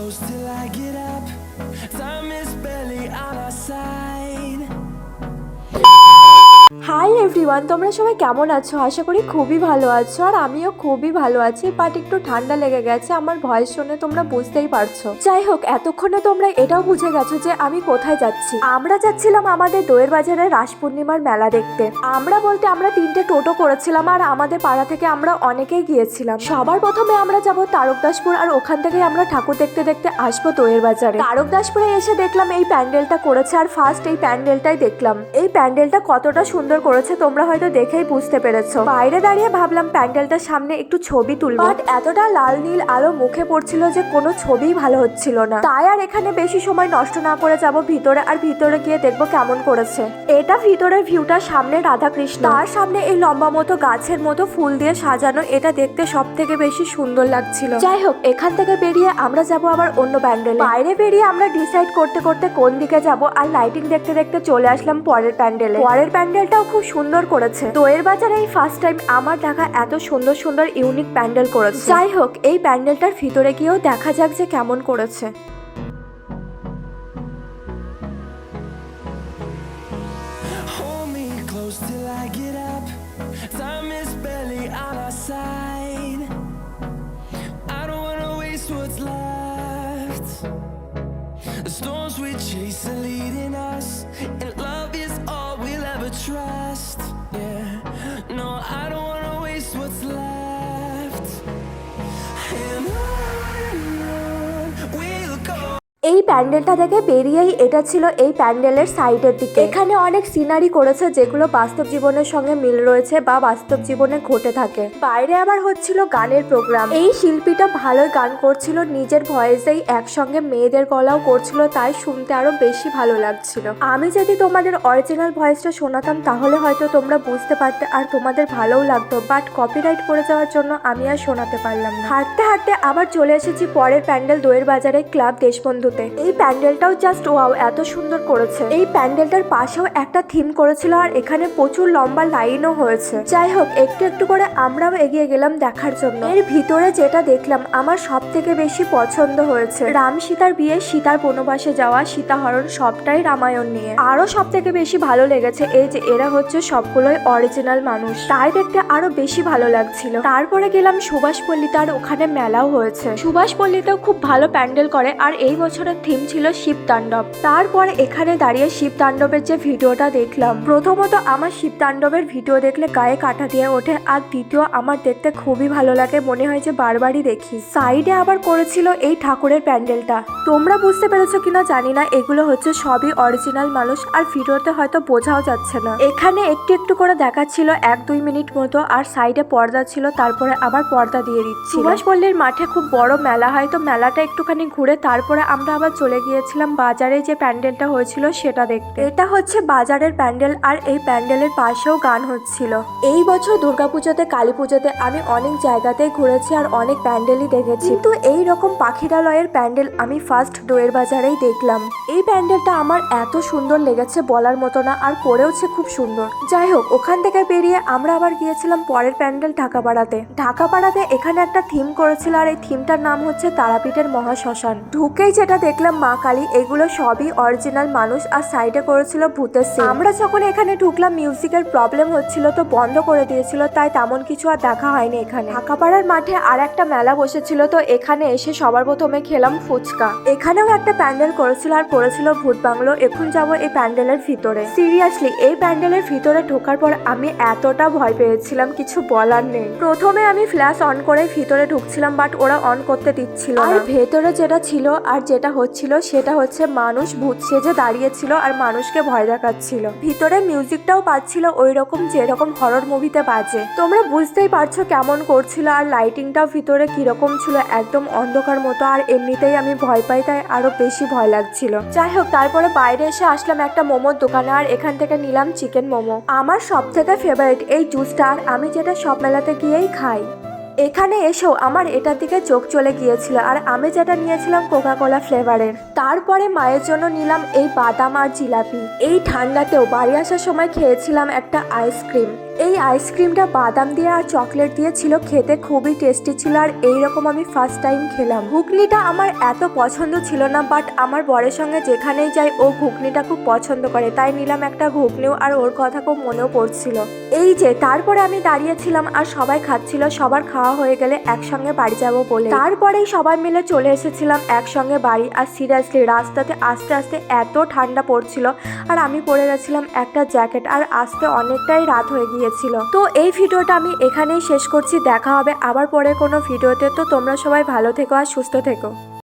close till I get up. Time is barely on our side. Hi everyone, তোমরা সবাই কেমন আছো? আশা করি খুবই ভালো আছো, আর আমিও খুবই ভালো আছি। বাট একটু ঠান্ডা লেগে গেছে, আমার ভয়েস শুনে তোমরা বুঝতেই পারছো। যাই হোক, এতক্ষণে তোমরা এটাও বুঝে গেছো যে আমি কোথায় যাচ্ছি। আমরা যাচ্ছিলাম আমাদের দইয়ের বাজারে রাস পূর্ণিমার মেলা দেখতে। আমরা বলতে আমরা 3টে টোটো করেছিলাম, আর আমাদের পাড়া থেকে আমরা অনেকেই গিয়েছিলাম। সবার প্রথমে আমরা যাব তারকদাসপুর, আর ওখান থেকে আমরা ঠাকুর দেখতে দেখতে আসবো দইয়ের বাজারে। তারকদাসপুরে এসে দেখলাম এই প্যান্ডেলটা করেছে, আর ফার্স্ট এই প্যান্ডেলটাই দেখলাম। এই প্যান্ডেলটা কতটা সুন্দর করেছে তোমরা হয়তো দেখেই বুঝতে পেরেছো। বাইরে দাঁড়িয়ে ভাবলাম প্যান্ডেলটার সামনে একটু ছবি তুলবো, বাট এতটা লাল নীল আলো মুখে পড়ছিল যে কোনো ছবিই ভালো হচ্ছিল না। তাই আর এখানে বেশি সময় নষ্ট না করে যাব ভিতরে, আর ভিতরে গিয়ে দেখবো কেমন করেছে। এটা ভিতরের ভিউটা, সামনে রাধা কৃষ্ণ, তার সামনে এই লম্বা মতো গাছের মতো ফুল দিয়ে সাজানো, এটা দেখতে সব থেকে বেশি সুন্দর লাগছিল। যাই হোক, এখান থেকে বেরিয়ে আমরা যাব আবার অন্য প্যান্ডেলে। বাইরে বেরিয়ে আমরা ডিসাইড করতে করতে কোন দিকে যাব, আর লাইটিং দেখতে দেখতে চলে আসলাম পরের প্যান্ডেলে। পরের প্যান্ডেলটাও খুব সুন্দর করেছে। দইয়ের বাজারে এই ফার্স্ট টাইম আমার দেখা এত সুন্দর সুন্দর ইউনিক প্যান্ডেল করেছে। যাই হোক, এই প্যান্ডেলটার ভিতরে গিয়েও দেখা যাক যে কেমন করেছে। Hold me close till I get up. Time is barely on our side. I don't wanna waste what's left. The storms we chase are leading us, and love is all we'll ever trust. Yeah, no, I don't wanna waste what's left. And on we'll go. এই প্যান্ডেলটা দেখে বেরিয়েই এটা ছিল এই প্যান্ডেলের সাইডের দিকে। এখানে অনেক সিনারি করেছে যেগুলো বাস্তব জীবনের সঙ্গে মিল রয়েছে বা বাস্তব জীবনে ঘটে থাকে। বাইরে আবার হচ্ছিল গানের প্রোগ্রাম। এই শিল্পীটা ভালোই গান করছিল, নিজের ভয়েসেই একসঙ্গে মেয়েদের গলাও করছিল, তাই শুনতে আরো বেশি ভালো লাগছিল। আমি যদি তোমাদের অরিজিনাল ভয়েসটা শোনাতাম তাহলে হয়তো তোমরা বুঝতে পারতে, আর তোমাদের ভালোও লাগতো, বাট কপিরাইট পড়ে যাওয়ার জন্য আমি আর শোনাতে পারলাম না। হাঁটতে হাঁটতে আবার চলে এসেছি পরের প্যান্ডেল, দইয়ের বাজারে ক্লাব দেশবন্ধু। এই প্যান্ডেলটাও জাস্ট ওয়াও, এত সুন্দর করেছে। এই প্যান্ডেলটার পাশেও একটা থিম করেছিল, আর এখানে প্রচুর লম্বা লাইনও হয়েছে। যাই হোক, একটু একটু করে আমরাও এগিয়ে গেলাম দেখার জন্য। এর ভিতরে যেটা দেখলাম আমার সব থেকে বেশি পছন্দ হয়েছে, রাম সীতার বিয়ে, সীতার বনবাসে যাওয়া, সীতাহরণ, সবটাই রামায়ণ নিয়ে। আরো সব থেকে বেশি ভালো লেগেছে এই যে এরা হচ্ছে সবগুলোই অরিজিনাল মানুষ, তাই দেখতে আরো বেশি ভালো লাগছিল। তারপরে গেলাম সুভাষপল্লীতে, আর ওখানে মেলাও হয়েছে। সুভাষপল্লীতেও খুব ভালো প্যান্ডেল করে, আর এই বছর থিম ছিল শিব তাণ্ডব। তারপরে এখানে দাঁড়িয়ে শিব তাণ্ডবের যে ভিডিওটা দেখলাম, প্রথমত আমার শিব তাণ্ডবের ভিডিও দেখলে গায়ে কাঁটা দিয়ে ওঠে, আর দ্বিতীয় আমার দেখতে খুবই ভালো লাগে, মনে হয় যে বারবারই দেখি। সাইডে আবার করেছিল এই ঠাকুরের প্যান্ডেলটা। তোমরা বুঝতে পেরেছো কিনা জানি না, এগুলো হচ্ছে সবই অরিজিনাল মানুষ, আর ভিডিওতে হয়তো বোঝাও যাচ্ছে না। এখানে একটু একটু করে দেখাচ্ছিল 1-2 মিনিট মতো, আর সাইডে পর্দা ছিল, তারপরে আবার পর্দা দিয়ে দিচ্ছি। সুভাষপল্লীর মাঠে খুব বড় মেলা হয়, তো মেলাটা একটুখানি ঘুরে তারপরে আমরা আবার চলে গিয়েছিলাম বাজারে যে প্যান্ডেলটা হয়েছিল সেটা দেখতে। এটা হচ্ছে বাজারের প্যান্ডেল, আর এই প্যান্ডেলের পাশেও গান হচ্ছিল। এই বছর দুর্গাপুজোতে, কালী পুজোতে আমি অনেক জায়গাতেই ঘুরেছি, আর অনেক প্যান্ডেলই দেখেছি, কিন্তু এই রকম পাখিরালয়ের প্যান্ডেল আমি ফার্স্ট দইয়ের বাজারেই দেখলাম। এই প্যান্ডেলটা আমার এত সুন্দর লেগেছে বলার মতো না, আর করেওছে খুব সুন্দর। যাই হোক, ওখান থেকে বেরিয়ে আমরা আবার গিয়েছিলাম পরের প্যান্ডেল ঢাকাপাড়াতে। ঢাকাপাড়াতে এখানে একটা থিম করেছিল, আর এই থিমটার নাম হচ্ছে তারাপীঠের মহাশ্মশান। ঢুকেই যেটা দেখলাম মা কালী, এগুলো সবই অরিজিনাল মানুষ, আর সাইডে করেছিল ভূতের সিন। আমরা যখন এখানে ঢুকলাম মিউজিকের প্রবলেম হচ্ছিল, তো বন্ধ করে দিয়েছিল, তাই তেমন কিছু আর দেখা হয়নি এখানে। ঢাকাপাড়ার মাঠে আর একটা মেলা বসেছিল, তো এখানে এসে সবার প্রথমে খেলাম ফুচকা। এখানেও একটা প্যান্ডেল করেছিল, আর করেছিল ভূত বাংলো। এখন যাব এই প্যান্ডেলের ভিতরে। সিরিয়াসলি, এই প্যান্ডেলের ভিতরে ঢোকার পর আমি এতটা ভয় পেয়েছিলাম কিছু বলার নেই। প্রথমে আমি ফ্ল্যাশ অন করে ভিতরে ঢুকছিলাম, বাট ওরা অন করতে দিচ্ছিল না। আর ভেতরে যেটা ছিল আর যেটা হচ্ছিল সেটা হচ্ছে মানুষ ভূত সেজে দাঁড়িয়েছিল, আর মানুষকে ভয় দেখাচ্ছিল। ভিতরে মিউজিকটাও পাচ্ছিল ওই রকম যেরকম হরর মুভিতে বাজে। তোমরা বুঝতেই পারছো কেমন করছিল, আর লাইটিংটাও ভিতরে কিরকম ছিল, একদম অন্ধকার মতো, আর এমনিতেই আমি ভয় পাই, তাই আরো বেশি ভয় লাগছিল। যাই হোক, তারপরে বাইরে এসে আসলাম একটা মোমোর দোকানে, আর এখান থেকে নিলাম চিকেন মোমো। আমার সব থেকে ফেভারিট এই জুসটা, আর আমি যেটা সব মেলাতে গিয়েই খাই। এখানে এসেও আমার এটার দিকে চোখ চলে গিয়েছিল, আর আমি যেটা নিয়েছিলাম কোকা কোলা ফ্লেভারের। তারপরে মায়ের জন্য নিলাম এই বাদাম আর জিলাপি। এই ঠান্ডাতেও বাড়ি আসার সময় খেয়েছিলাম একটা আইসক্রিম। এই আইসক্রিমটা বাদাম দিয়ে আর চকলেট দিয়ে ছিল, খেতে খুবই টেস্টি ছিল। আর এইরকম আমি ফার্স্ট টাইম খেলাম। ঘুগনিটা আমার এত পছন্দ ছিল না, বাট আমার বরের সঙ্গে যেখানেই যাই ও ঘুগনিটা খুব পছন্দ করে, তাই নিলাম একটা ঘুগনিও। আর ওর কথা খুব মনেও পড়ছিল। এই যে তারপরে আমি দাঁড়িয়েছিলাম আর সবাই খাচ্ছিল। সবার খাওয়া হয়ে গেলে একসঙ্গে বাড়ি যাব বলে তারপরেই সবাই মিলে চলে এসেছিলাম একসঙ্গে বাড়ি। আর সিরিয়াসলি রাস্তাতে আস্তে আস্তে এত ঠান্ডা পড়ছিল, আর আমি পরে গেছিলাম একটা জ্যাকেট। আর আসতে অনেকটাই রাত হয়ে গিয়েছিল। তো এই ভিডিওটা আমি এখানেই শেষ করছি। দেখা হবে আবার পরে কোনো ভিডিওতে। তো তোমরা সবাই ভালো থেকো আর সুস্থ থেকো।